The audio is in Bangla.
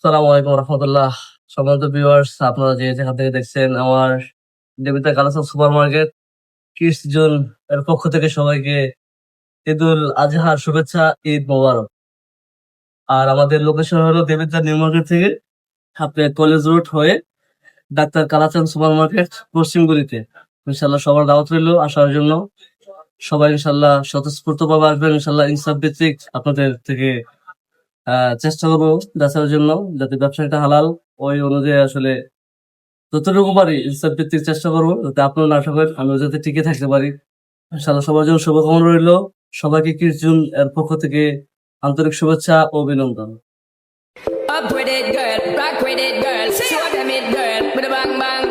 সালামু আলাইকুম রহমতুল্লাহ। সম্মানিত ভিউয়ার্স, আপনারা যে যেখান থেকে দেখছেন আমার Debita collection supermarket kids zone এর পক্ষ থেকে সবাইকে ঈদুল আজহার শুভেচ্ছা, ঈদ মোবারক। আর আমাদের লোকেশন হলো দেবিতা নিউ মার্কেট থেকে আপনি কলেজ রোড হয়ে ডাক্তার কালাচাঁদ সুপার মার্কেট পশ্চিমগুলিতে। ইনশাল্লাহ সবার দাওয়াত রইল আসার জন্য। সবাই ইনশাল্লাহ স্বতঃস্ফূর্ত ভাবে আসবেন, ইনশাল্লাহ ইনসাফ ভিত্তিক আপনাদের থেকে চেষ্টা করবো যাচাইয়ের জন্য, যাতে ব্যবসাটা হালাল ওই অনুযায়ী আসলে যতটুকু পারি ইনসাফ ভিত্তিক চেষ্টা করবো, যাতে আপনারা না ঠকেন, আমিও যাতে টিকে থাকতে পারি। ইনশাআল্লাহ সবার জন্য শুভকামনা রইলো। সবাইকে কিরজুন এর পক্ষ থেকে আন্তরিক শুভেচ্ছা ও অভিনন্দন। Up with it, girl. Rock with it, girl. Show them it, girl. With a bang bang.